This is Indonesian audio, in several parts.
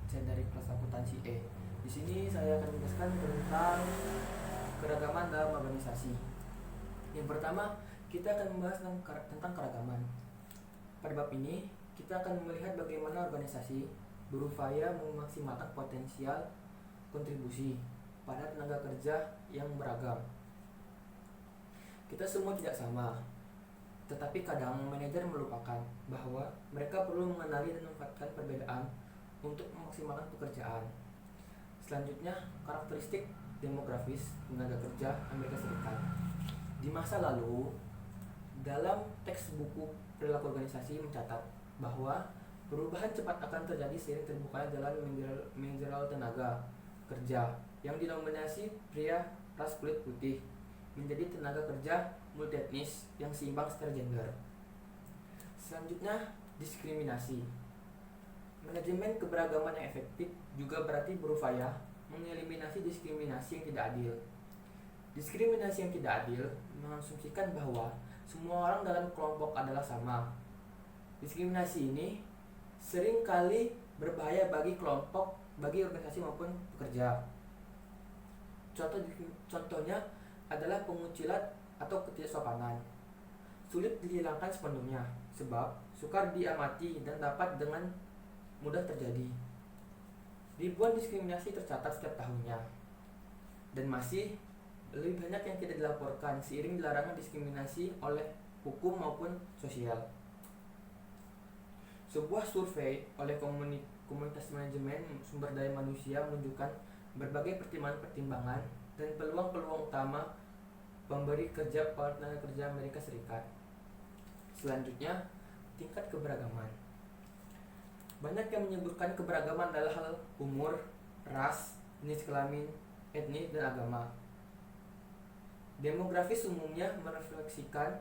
saya dari kelas akuntansi E. Di sini saya akan menjelaskan tentang keragaman dalam organisasi. Yang pertama, kita akan membahas tentang keragaman. Pada bab ini, kita akan melihat bagaimana organisasi berupaya memaksimalkan potensial kontribusi pada tenaga kerja yang beragam. Kita semua tidak sama, tetapi kadang manajer melupakan bahwa mereka perlu mengenali dan memanfaatkan perbedaan untuk memaksimalkan pekerjaan. Selanjutnya, karakteristik demografis tenaga kerja Amerika Serikat. Di masa lalu, dalam teks buku perilaku organisasi mencatat bahwa perubahan cepat akan terjadi seiring terbukanya jalan manajerial tenaga kerja yang didominasi pria ras kulit putih menjadi tenaga kerja multietnis yang seimbang secara gender. Selanjutnya, diskriminasi. Manajemen keberagaman yang efektif juga berarti berupaya mengeliminasi diskriminasi yang tidak adil. Diskriminasi yang tidak adil mengasumsikan bahwa semua orang dalam kelompok adalah sama. Diskriminasi ini sering kali berbahaya bagi kelompok, bagi organisasi maupun pekerja. Contohnya adalah pengucilan atau ketidaksopanan. Sulit dihilangkan sepenuhnya, sebab sukar diamati dan dapat dengan mudah terjadi. Ribuan diskriminasi tercatat setiap tahunnya, dan masih lebih banyak yang tidak dilaporkan seiring dilarangnya diskriminasi oleh hukum maupun sosial. Sebuah survei oleh komunitas manajemen sumber daya manusia menunjukkan berbagai pertimbangan dan peluang-peluang utama pemberi kerja pada tenaga kerja Amerika Serikat. Selanjutnya, tingkat keberagaman. Banyak yang menyebutkan keberagaman adalah hal umur, ras, jenis kelamin, etnis, dan agama. Demografis umumnya merefleksikan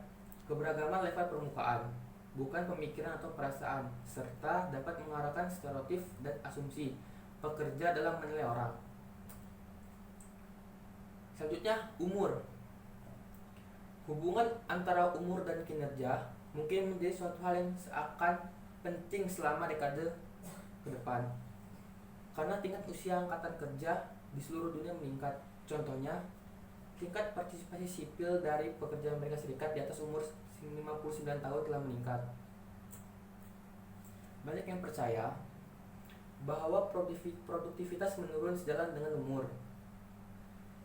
keberagaman level permukaan, bukan pemikiran atau perasaan, serta dapat mengarahkan stereotip dan asumsi pekerja dalam menilai orang. Selanjutnya, umur. Hubungan antara umur dan kinerja mungkin menjadi suatu hal yang seakan penting selama dekade ke depan, karena tingkat usia angkatan kerja di seluruh dunia meningkat. Contohnya, tingkat partisipasi sipil dari pekerja Amerika Serikat di atas umur 59 tahun telah meningkat. Banyak yang percaya bahwa produktivitas menurun sejalan dengan umur.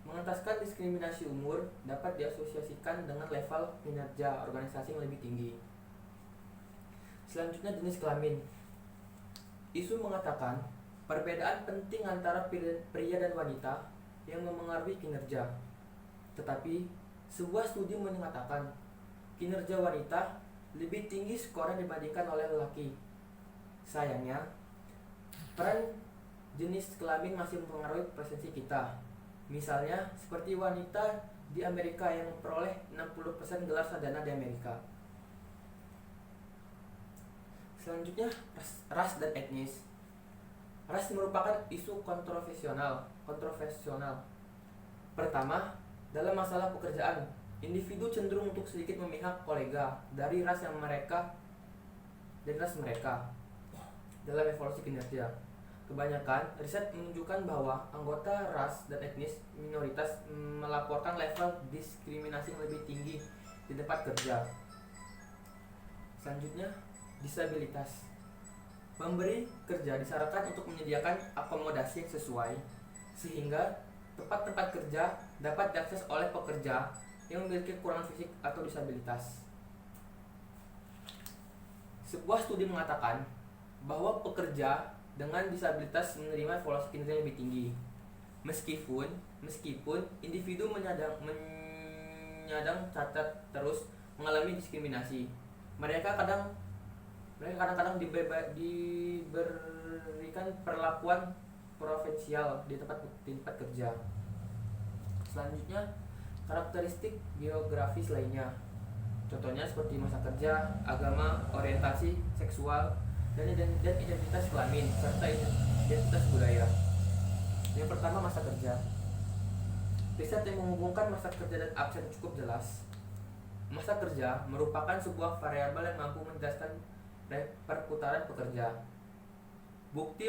Mengentaskan diskriminasi umur dapat diasosiasikan dengan level kinerja organisasi yang lebih tinggi. Selanjutnya, jenis kelamin. Isu mengatakan perbedaan penting antara pria dan wanita yang memengaruhi kinerja. Tetapi, sebuah studi mengatakan kinerja wanita lebih tinggi skornya dibandingkan oleh lelaki. Sayangnya, peran jenis kelamin masih mempengaruhi presensi kita. Misalnya, seperti wanita di Amerika yang memperoleh 60% gelar sarjana di Amerika. Selanjutnya, ras dan etnis. Ras merupakan isu kontroversial. Pertama, dalam masalah pekerjaan, individu cenderung untuk sedikit memihak kolega dari ras mereka dalam evaluasi kinerja. Kebanyakan riset menunjukkan bahwa anggota ras dan etnis minoritas melaporkan level diskriminasi yang lebih tinggi di tempat kerja. Selanjutnya, disabilitas. Pemberi kerja disarankan untuk menyediakan akomodasi yang sesuai sehingga tempat-tempat kerja dapat diakses oleh pekerja yang memiliki kekurangan fisik atau disabilitas. Sebuah studi mengatakan bahwa pekerja dengan disabilitas menerima evaluasi kinerja yang lebih tinggi, meskipun individu menyadang cacat terus mengalami diskriminasi. Mereka kadang-kadang diberikan perlakuan preferensial di tempat kerja. Selanjutnya, karakteristik geografis lainnya. Contohnya seperti masa kerja, agama, orientasi seksual, dan identitas kelamin serta identitas budaya. Yang pertama, masa kerja. Riset yang menghubungkan masa kerja dan absen cukup jelas. Masa kerja merupakan sebuah variabel yang mampu menjelaskan perputaran pekerja. Bukti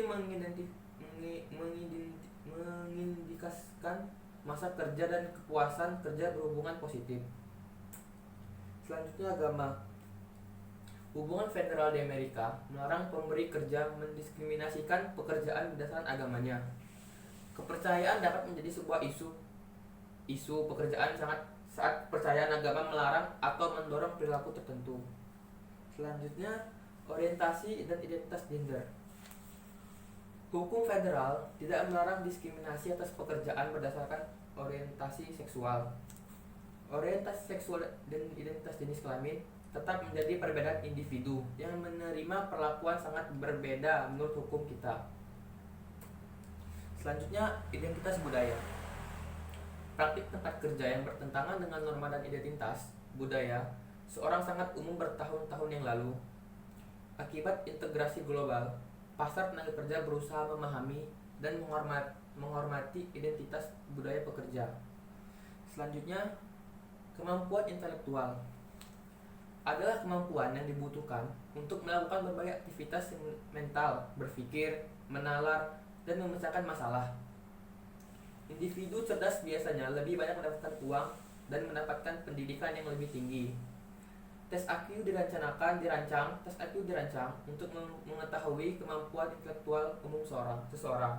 mengindikasikan masa kerja dan kepuasan kerja berhubungan positif. Selanjutnya, agama. Hubungan federal di Amerika melarang pemberi kerja mendiskriminasikan pekerjaan berdasarkan agamanya. Kepercayaan dapat menjadi sebuah isu pekerjaan saat kepercayaan agama melarang atau mendorong perilaku tertentu. Selanjutnya, orientasi dan identitas gender. Hukum federal tidak melarang diskriminasi atas pekerjaan berdasarkan orientasi seksual. Orientasi seksual dan identitas jenis kelamin tetap menjadi perbedaan individu yang menerima perlakuan sangat berbeda menurut hukum kita. Selanjutnya, identitas budaya. Praktik tempat kerja yang bertentangan dengan norma dan identitas budaya seorang sangat umum bertahun-tahun yang lalu. Akibat integrasi global, pasar tenaga kerja berusaha memahami dan menghormati identitas budaya pekerja. Selanjutnya, kemampuan intelektual adalah kemampuan yang dibutuhkan untuk melakukan berbagai aktivitas mental, berpikir, menalar, dan memecahkan masalah. Individu cerdas biasanya lebih banyak mendapatkan uang dan mendapatkan pendidikan yang lebih tinggi. Tes IQ dirancang untuk mengetahui kemampuan intelektual umum seseorang.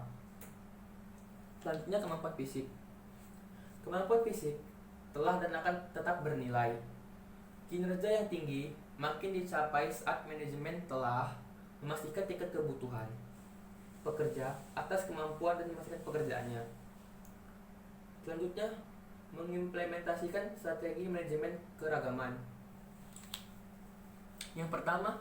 Selanjutnya, kemampuan fisik. Kemampuan fisik telah dan akan tetap bernilai. Kinerja yang tinggi makin dicapai saat manajemen telah memastikan tingkat kebutuhan pekerja atas kemampuan dan memastikan pekerjaannya. Selanjutnya, mengimplementasikan strategi manajemen keragaman. Yang pertama,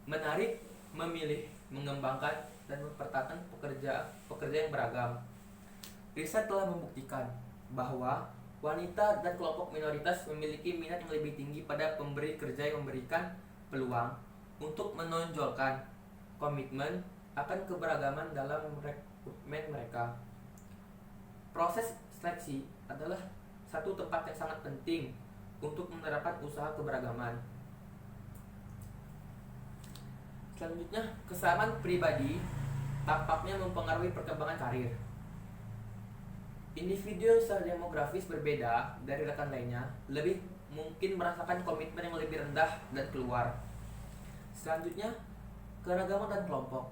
menarik, memilih, mengembangkan, dan mempertahankan pekerja yang beragam. Riset telah membuktikan bahwa wanita dan kelompok minoritas memiliki minat yang lebih tinggi pada pemberi kerja yang memberikan peluang untuk menonjolkan komitmen akan keberagaman dalam rekrutmen mereka. Proses seleksi adalah satu tempat yang sangat penting untuk menerapkan usaha keberagaman. Selanjutnya, kesamaan pribadi tampaknya mempengaruhi perkembangan karir. Individu yang secara demografis berbeda dari rekan lainnya lebih mungkin merasakan komitmen yang lebih rendah dan keluar. Selanjutnya, keragaman dan kelompok.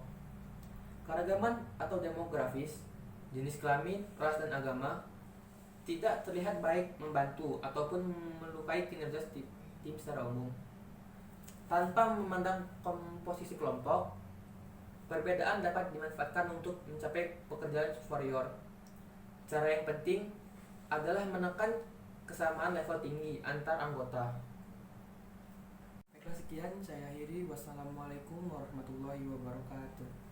Keragaman atau demografis, jenis kelamin, ras, dan agama tidak terlihat baik membantu ataupun melukai kinerja tim secara umum. Tanpa memandang komposisi kelompok, perbedaan dapat dimanfaatkan untuk mencapai pekerjaan superior. Cara yang penting adalah menekan kesamaan level tinggi antar anggota. Baiklah, sekian saya akhiri. Wassalamualaikum warahmatullahi wabarakatuh.